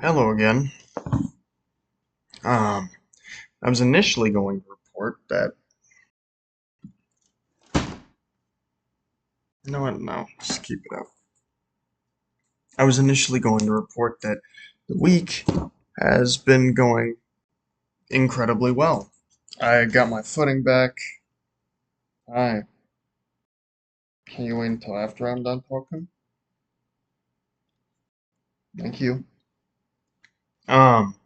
Hello again. Um, I was initially going to report that. You know what? No, just keep it up. I was initially going to report that the week has been going incredibly well. I got my footing back. Hi. Can you wait until after I'm done talking? Thank you. Um,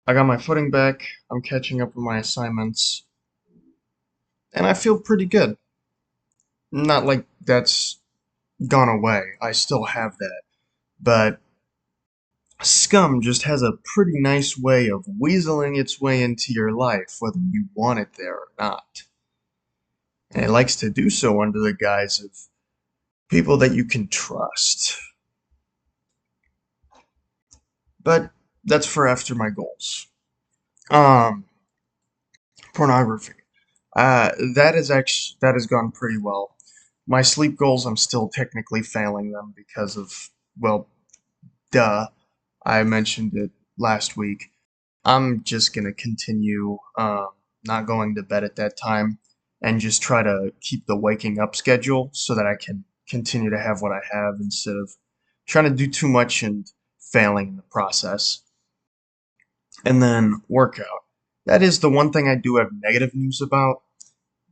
I got my footing back. I'm catching up with my assignments, and I feel pretty good. Not like that's gone away. I still have that, but Scum just has a pretty nice way of weaseling its way into your life, whether you want it there or not. And it likes to do so under the guise of people that you can trust. But that's for after my goals. Um, Pornography. That has gone pretty well. My sleep goals, I'm still technically failing them because of, well, duh, I mentioned it last week. I'm just gonna continue not going to bed at that time and just try to keep the waking up schedule so that I can continue to have what I have instead of trying to do too much and failing in the process. And then workout. That is the one thing I do have negative news about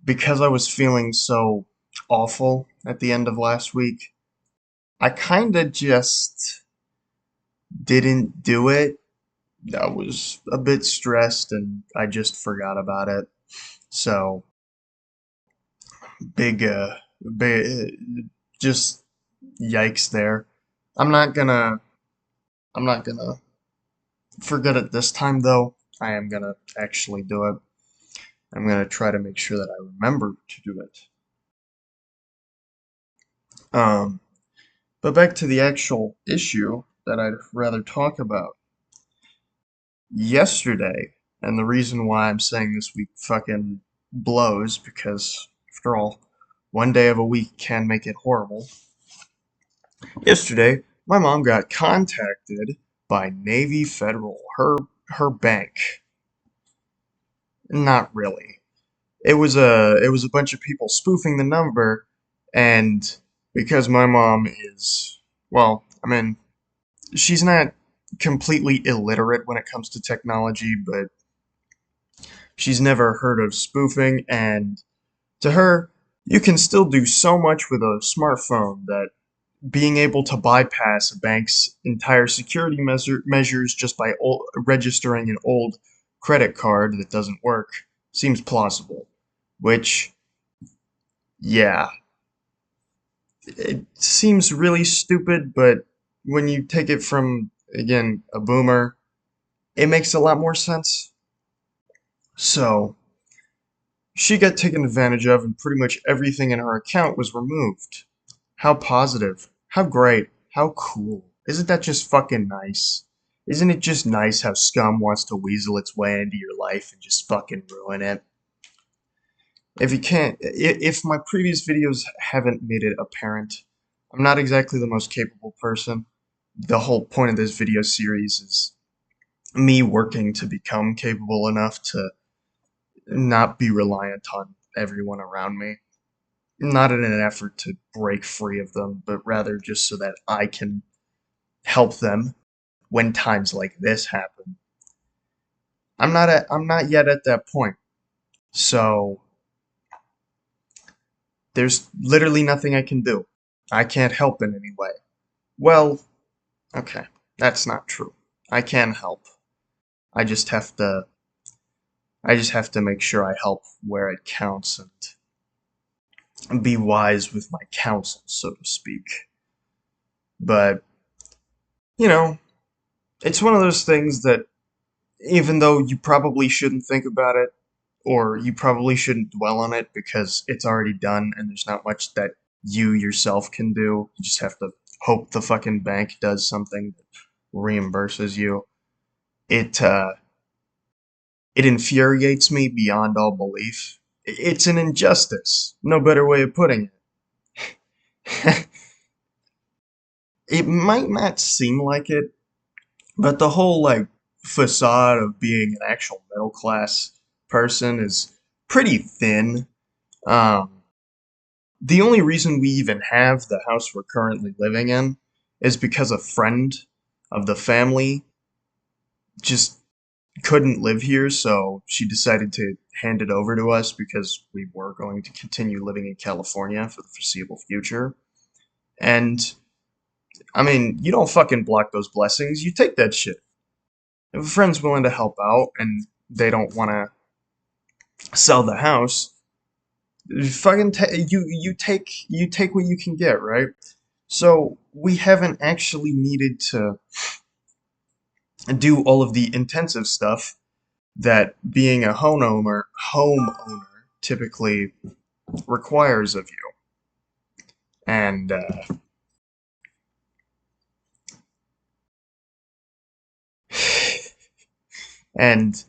because I was feeling so awful at the end of last week. I kind of just didn't do it. I was a bit stressed and I just forgot about it. So big, big, just yikes there. I'm not gonna, I'm not gonna forget it this time though. I am gonna actually do it. I'm gonna try to make sure that I remember to do it. Um, but back to the actual issue that I'd rather talk about. Yesterday, and the reason why I'm saying this week fucking blows because, after all, one day of a week can make it horrible. Yesterday, my mom got contacted by Navy Federal, her bank. Not really. It was a bunch of people spoofing the number, and because my mom is, well, I mean, she's not completely illiterate when it comes to technology, but she's never heard of spoofing, and to her, you can still do so much with a smartphone that being able to bypass a bank's entire security measures just by registering an old credit card that doesn't work seems plausible. Which, yeah, it seems really stupid, but when you take it from, again, a boomer, it makes a lot more sense. So, she got taken advantage of, and pretty much everything in her account was removed. How positive. How great. How cool. Isn't that just fucking nice? Isn't it just nice how scum wants to weasel its way into your life and just fucking ruin it? If you can't, if my previous videos haven't made it apparent, I'm not exactly the most capable person. The whole point of this video series is me working to become capable enough to not be reliant on everyone around me. Not in an effort to break free of them, but rather just so that I can help them when times like this happen. I'm not yet at that point. So there's literally nothing I can do. I can't help in any way. Well, okay, that's not true. I can help. I just have to I just have to make sure I help where it counts and be wise with my counsel, so to speak. But, you know, it's one of those things that even though you probably shouldn't think about it, or you probably shouldn't dwell on it because it's already done and there's not much that you yourself can do. You just have to hope the fucking bank does something that reimburses you. It it infuriates me beyond all belief. It's an injustice. No better way of putting it. It might not seem like it But the whole like facade of being an actual middle class person is pretty thin. Um, the only reason we even have the house we're currently living in is because a friend of the family just couldn't live here, so she decided to hand it over to us because we were going to continue living in California for the foreseeable future. And I mean, you don't fucking block those blessings, you take that shit. If a friend's willing to help out and they don't want to sell the house, you take what you can get, right? So we haven't actually needed to do all of the intensive stuff that being a homeowner typically requires of you. And and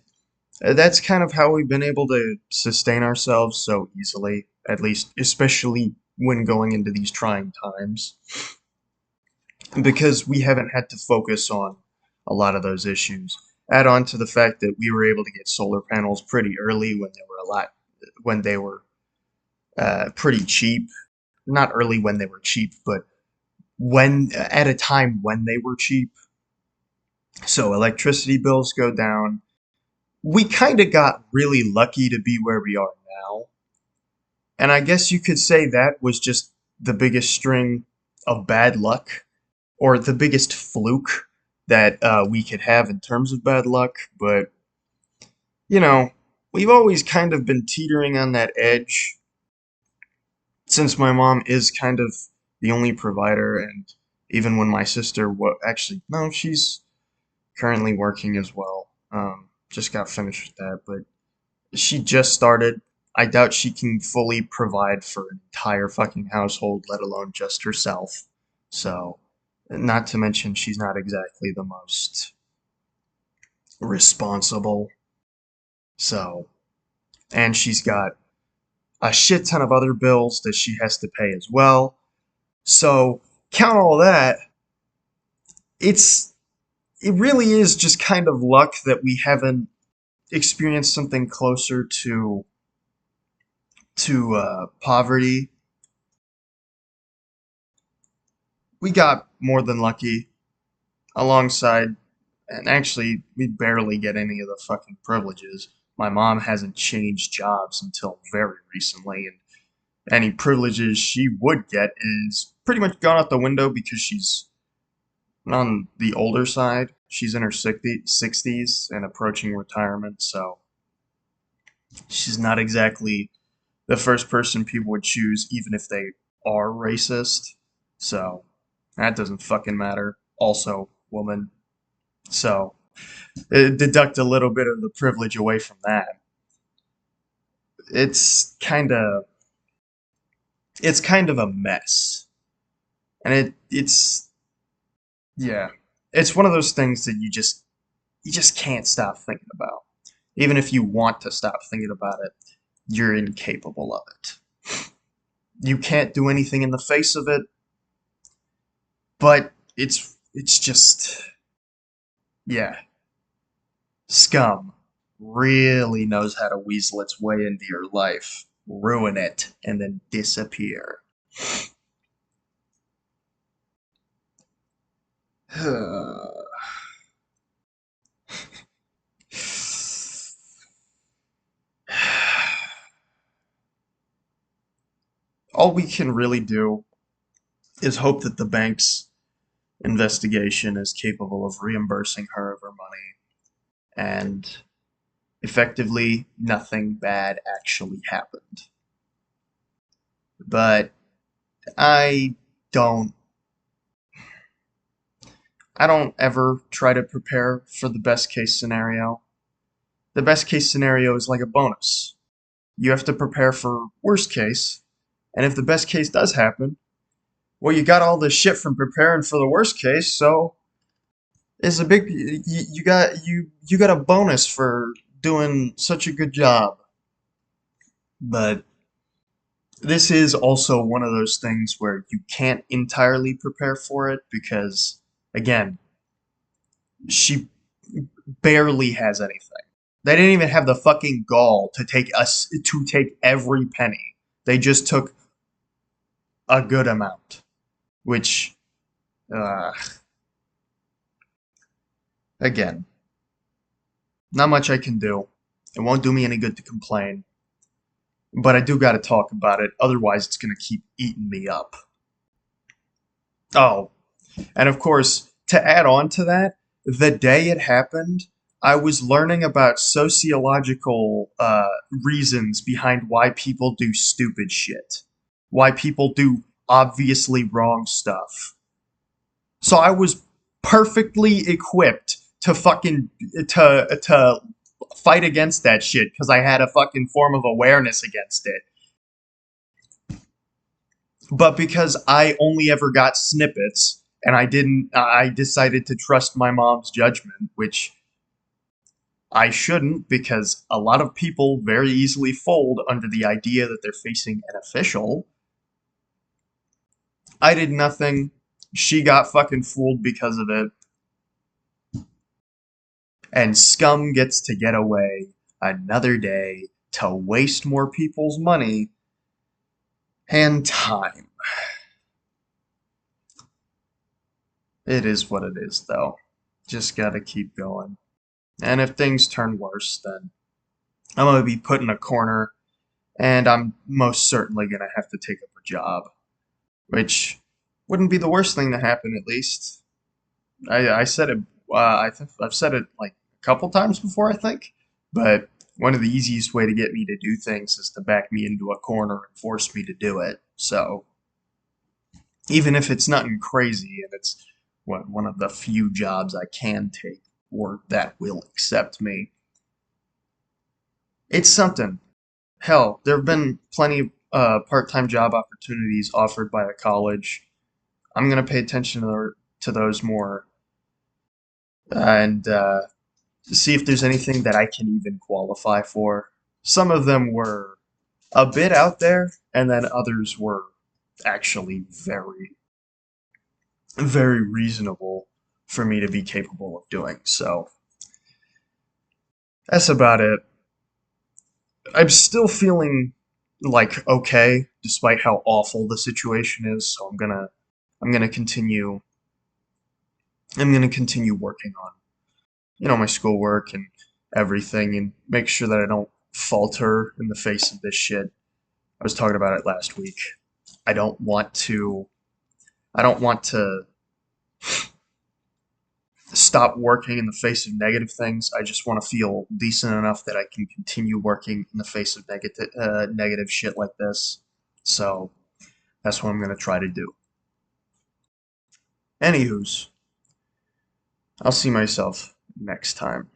that's kind of how we've been able to sustain ourselves so easily, at least especially when going into these trying times, because we haven't had to focus on a lot of those issues. Add on to the fact that we were able to get solar panels pretty early when they were pretty cheap. Not early when they were cheap, but when at a time when they were cheap. So electricity bills go down. We kind of got really lucky to be where we are now. And I guess you could say that was just the biggest string of bad luck, or the biggest fluke that we could have in terms of bad luck. But, you know, we've always kind of been teetering on that edge since my mom is kind of the only provider. And even when my sister, actually, no, she's currently working as well. Just got finished with that, but she just started. I doubt she can fully provide for an entire fucking household, let alone just herself. So, not to mention, she's not exactly the most responsible. So, and she's got a shit ton of other bills that she has to pay as well. So, count all that. It's it really is just kind of luck that we haven't experienced something closer to poverty. We got more than lucky alongside, and actually, we barely get any of the fucking privileges. My mom hasn't changed jobs until very recently, and any privileges she would get is pretty much gone out the window because she's on the older side. She's in her 60s and approaching retirement, so she's not exactly the first person people would choose, even if they are racist. So that doesn't fucking matter. Also, woman. So deduct a little bit of the privilege away from that. It's kind of it's kind of a mess, and it's yeah, it's one of those things that you just can't stop thinking about. Even if you want to stop thinking about it, you're incapable of it. You can't do anything in the face of it, but it's just yeah, scum really knows how to weasel its way into your life, ruin it, and then disappear. All we can really do is hope that the bank's investigation is capable of reimbursing her of her money, and effectively nothing bad actually happened. But I don't I don't ever try to prepare for the best case scenario. The best case scenario is like a bonus. You have to prepare for worst case, and if the best case does happen, well, you got all this shit from preparing for the worst case, so it's a big you got a bonus for doing such a good job. But this is also one of those things where you can't entirely prepare for it because again, She barely has anything. They didn't even have the fucking gall to take every penny. They just took a good amount, which uh, again, not much I can do. It won't do me any good to complain, but I do got to talk about it. Otherwise, it's gonna keep eating me up. Oh, and of course, to add on to that, the day it happened, I was learning about sociological reasons behind why people do stupid shit, why people do obviously wrong stuff. So I was perfectly equipped to to fight against that shit because I had a fucking form of awareness against it. But because I only ever got snippets and I decided to trust my mom's judgment, which I shouldn't because a lot of people very easily fold under the idea that they're facing an official. I did nothing. She got fucking fooled because of it. And Scum gets to get away another day to waste more people's money and time. It is what it is, though. Just gotta keep going. And if things turn worse, then I'm gonna be put in a corner, and I'm most certainly gonna have to take up a job, which wouldn't be the worst thing to happen, at least. I said it. I've said it like a couple times before, I think. But one of the easiest way to get me to do things is to back me into a corner and force me to do it. So even if it's nothing crazy and it's one of the few jobs I can take or that will accept me, it's something. Hell, there have been plenty of part-time job opportunities offered by the college. I'm gonna pay attention to those more and see if there's anything that I can even qualify for. Some of them were a bit out there, and then others were actually very reasonable for me to be capable of doing. So that's about it. I'm still feeling like okay, despite how awful the situation is. So I'm gonna continue. I'm gonna continue working on my schoolwork and everything, and make sure that I don't falter in the face of this shit. I was talking about it last week. I don't want to. I don't want to stop working in the face of negative things. I just want to feel decent enough that I can continue working in the face of negative shit like this. So that's what I'm gonna try to do. Anywho's, I'll see myself next time.